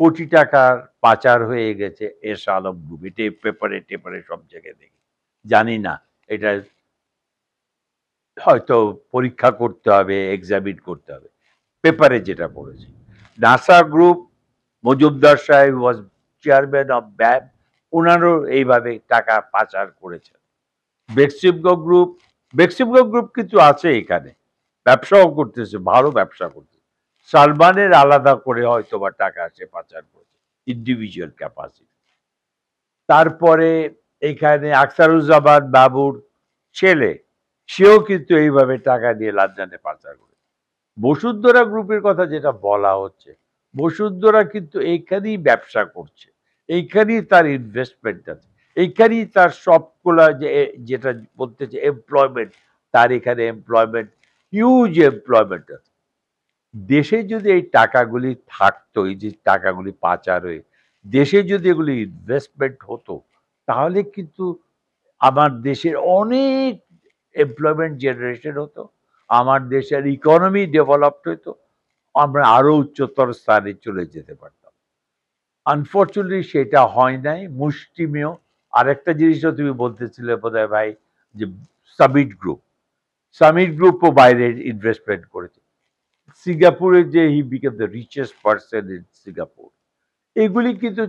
কোটি টাকার পাচার হয়ে গেছে এস আলম গ্রুপ। এটা পেপারে টেপারে সব জায়গায় দেখি। জানি না এটা হয়তো পরীক্ষা করতে হবে, এক্সামিন করতে হবে। পেপারে যেটা পড়েছি। নাসা গ্রুপ, মজুমদার সাহেব ওয়াজ চেয়ারম্যান অফ ব্যাব, ওনারও এইভাবে টাকা পাচার করেছেন। বেক্সিমকো গ্রুপ কিন্তু আছে এখানে, ব্যবসাও করতেছে, ভালো ব্যবসা করতেছে। সালমানের আলাদা করে হয়তো বা টাকা সে পাচার করেছে ইন্ডিভিজুয়াল ক্যাপাসিটি। তারপরে এখানে আখতারুজ্জামান বাবুর ছেলে, সেও কিন্তু এইভাবে টাকা নিয়ে লন্ডনে পাচার করে। বসুন্ধরা গ্রুপের কথা যেটা বলা হচ্ছে, বসুন্ধরা কিন্তু এইখানেই ব্যবসা করছে, এইখানেই তার ইনভেস্টমেন্ট আছে, এইখানেই তার সবগুলা যেটা বলতেছে এমপ্লয়মেন্ট, তার এখানে এমপ্লয়মেন্ট, হিউজ এমপ্লয়মেন্ট আছে। দেশে যদি এই টাকাগুলি থাকতো, এই যে টাকাগুলি পাচার হয়ে দেশে যদি এগুলি ইনভেস্টমেন্ট হতো, তাহলে কিন্তু আমার দেশের অনেক এমপ্লয়মেন্ট জেনারেশন হতো, আমার দেশের ইকোনমি ডেভেলপড হতো, আমরা আরো উচ্চতর স্থানে চলে যেতে পারতাম। আনফর্চুনেটলি সেটা হয় নাই, মুষ্টিমেয়। আরেকটা জিনিসও তুমি বলতেছিলে বোধহয় ভাই, যে সামিট গ্রুপও বাইরে ইনভেস্টমেন্ট করেছে। সিঙ্গাপুরে যে he became the richest person in Singapore. এগুলি কিন্তু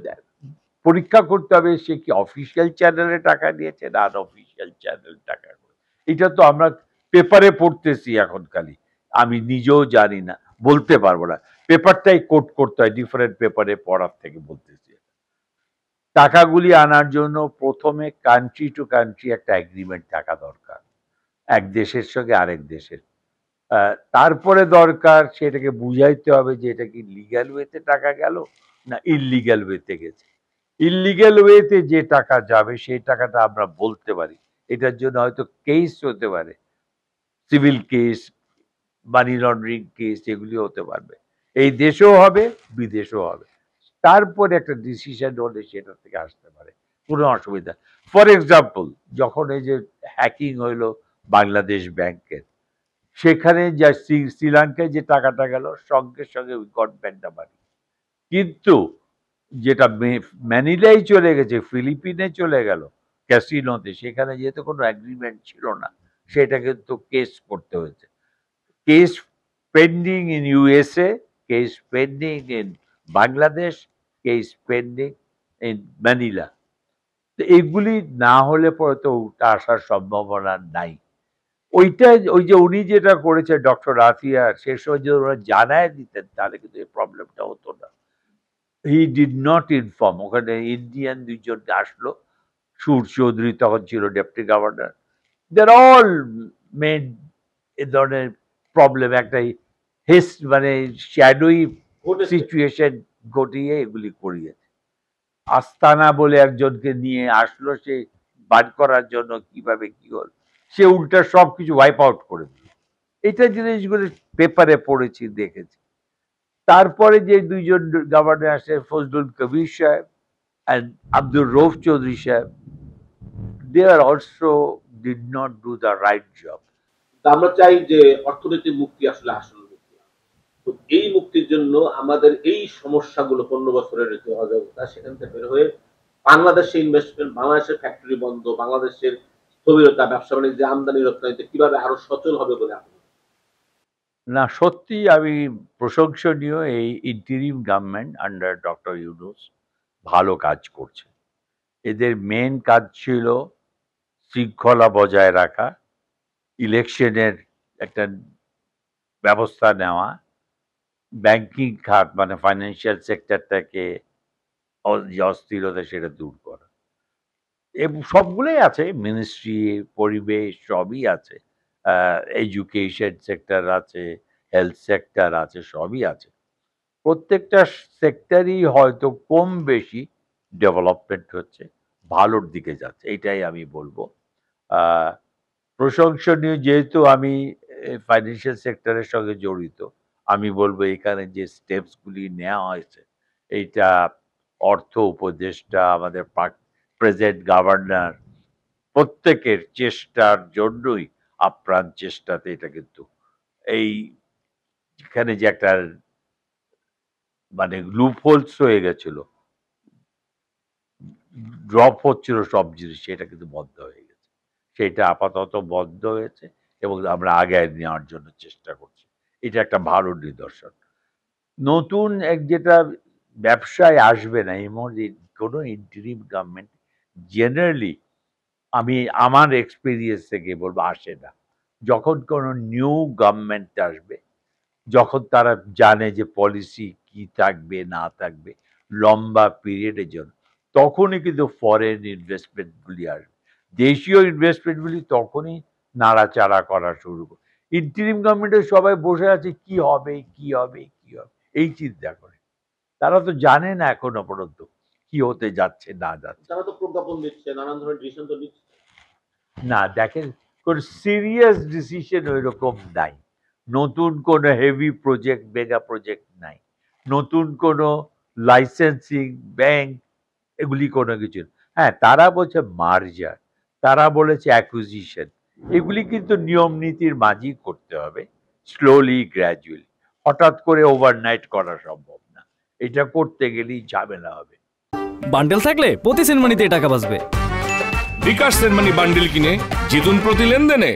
পরীক্ষা করতে হবে সে কি অফিসিয়াল চ্যানেলে টাকা দিয়েছে না আনঅফিসিয়াল চ্যানেল টাকা করে। এটা তো আমরা পেপারে পড়তেছি এখন খালি, আমি নিজেও জানি না, বলতে পারবো না। পেপারটাই কোট করতে হয়, ডিফারেন্ট পেপারে পড়ার থেকে বলতেছি। টাকাগুলি আনার জন্য প্রথমে কান্ট্রি টু কান্ট্রি একটা এগ্রিমেন্ট থাকা দরকার, এক দেশের সঙ্গে আরেক দেশের। তারপরে দরকার সেটাকে বুঝাইতে হবে যে এটা কি লিগ্যাল ওয়েতে টাকা গেল না ইললিগ্যাল ওয়েতে গেছে। ইললিগ্যাল ওয়েতে যে টাকা যাবে সেই টাকাটা আমরা বলতে পারি, এটার জন্য হয়তো কেস হতে পারে, civil case, money laundering case, এগুলি হতে পারবে, এই দেশেও হবে বিদেশেও হবে। তারপরে একটা ডিসিশন হলে সেটা থেকে আসতে পারে, কোনো অসুবিধা। ফর এক্সাম্পল, যখন এই যে হ্যাকিং হইলো বাংলাদেশ ব্যাংকের, সেখানে যা শ্রীলঙ্কায় যে টাকাটা গেল সঙ্গে সঙ্গে we got back the money. কিন্তু যেটা ম্যানিলাই চলে গেছে, ফিলিপিনে চলে গেল ক্যাসিনোতে, সেখানে যেহেতু কোনো এগ্রিমেন্ট ছিল না, সেটা কিন্তু কেস করতে হয়েছে। Case pending in USA, case pending in Bangladesh, case pending in Manila. তো এগুলি না হলে পরে তো ওটা আসার সম্ভাবনা নাই। ওইটা, ওই যে উনি যেটা করেছে ডক্টর আতিয়ার, সে সময় যদি ওরা জানায় দিতেন তাহলে কিন্তু এই প্রবলেমটা হতো না। He did not inform. ওখানে ইন্ডিয়ান দুইজন আসলো, সুর চৌধুরী তখন ছিল deputy governor, there all made a ধরনের প্রবলেম, একটা হেস মানে শ্যাডোই সিচুয়েশন ঘটিয়ে এগুলি করিয়েছে। আস্তানা বলে একজনকে নিয়ে আসলো, সে বার করার জন্য কিভাবে কি হল, সে উল্টা সবকিছু ওয়াইপ আউট করে দিল। এটা জিনিসগুলো পেপারে পড়েছি, দেখেছি। তারপরে যে দুইজন গভর্নর আসে, ফজলুল কবির সাহেব and Abdul Rauf Chaudhry সাহেব, they are also did not do the right job. আমরা চাই যে অর্থনৈতিক মুক্তি আসলে আসল মুক্তি। তো এই মুক্তির জন্য আমাদের এই সমস্যাগুলো 15 বছরের যে অযোগ্যতা, সেখান থেকে বের হয়ে বাংলাদেশে ইনভেস্টমেন্ট, বাংলাদেশের ফ্যাক্টরি বন্ধ, বাংলাদেশের স্থবিরতা, ব্যবসা বাণিজ্য, আমদানি রপ্তানিতে কিভাবে আরো সচল হবে বলে আপনি? না, সত্যি আমি প্রশংসনীয় এই interim government under doctor Yunus ভালো কাজ করছে। এদের মেন কাজ ছিল শৃঙ্খলা বজায় রাখা, ইলেকশনের একটা ব্যবস্থা নেওয়া, ব্যাংকিং খাত মানে ফাইন্যান্সিয়াল সেক্টরটাকে যে অস্থিরতা সেটা দূর করা, এবং সবগুলোই আছে, মিনিস্ট্রি, পরিবেশ, সবই আছে, এডুকেশন সেক্টর আছে, হেলথ সেক্টর আছে, সবই আছে। প্রত্যেকটা সেক্টরই হয়তো কম বেশি ডেভেলপমেন্ট হচ্ছে, ভালোর দিকে যাচ্ছে, এটাই আমি বলবো। আহ, প্রশংসনীয়, যেহেতু আমি ফাইন্যান্সিয়াল সেক্টরের সঙ্গে জড়িত, আমি বলবো এখানে যে স্টেপসগুলি নেওয়া হয়েছে, এইটা অর্থ উপদেষ্টা, আমাদের প্রেজেন্ট গভর্নর, প্রত্যেকের চেষ্টার জন্যই, আপ্রাণ চেষ্টাতে এটা কিন্তু এই এখানে যে একটা মানে লুপ হোলস হয়ে গেছিল, ড্রপ হচ্ছিল সব জিনিস, সেটা কিন্তু বন্ধ হয়ে গেছে। সেটা আপাতত বন্ধ হয়েছে এবং আমরা আগে নেওয়ার জন্য চেষ্টা করছি। এটা একটা ভালো নিদর্শন। নতুন এক যেটা ব্যবসায় আসবে না এমন কোনো ইন্টারিম গভর্নমেন্ট জেনারেলি, আমি আমার এক্সপিরিয়েন্স থেকে বলবো আসে না। যখন কোনো নিউ গভর্নমেন্ট আসবে, যখন তারা জানে যে পলিসি কি থাকবে না থাকবে লম্বা পিরিয়ডের জন্য, তখনই কিন্তু ফরেন ইনভেস্টমেন্টগুলি আসবে। দেশীয় ইনভেস্টমেন্টগুলি তখনই নাড়াচাড়া করা শুরু করে। ইন্টারিম গভর্নমেন্টের সবাই বসে আছে কি হবে কি হবে কি হবে এই চিন্তা করে। তারা তো জানে না এখনো পর্যন্ত কি হতে যাচ্ছে না যাচ্ছে। তারা তো প্রজ্ঞাপন দিচ্ছে, নানান ধরনের ডিসিশন তো নিচ্ছে। না দেখেন, কোন সিরিয়াস ডিসিশন ওই রকম নাই। নতুন কোনো হেভি প্রজেক্ট, মেগা প্রজেক্ট নাই। নতুন কোনো লাইসেন্সিং, ব্যাংক, এগুলি কোনো কিছু না। হ্যাঁ, তারা বলছে মার্জার, তারা বলেছে অ্যাকুইজিশন, এগুলি কিন্তু নিয়ম নীতির মাঝেই করতে হবে, স্লোলি গ্র্যাজুয়ালি। হঠাৎ করে ওভারনাইট করা সম্ভব না, এটা করতে গেলেই ঝামেলা হবে। বান্ডেল থাকলে প্রতি সেনমানিতে টাকা বাঁচবে। বিকাশ সেনমানি বান্ডেল কিনে জিতুন প্রতি লেনদেনে।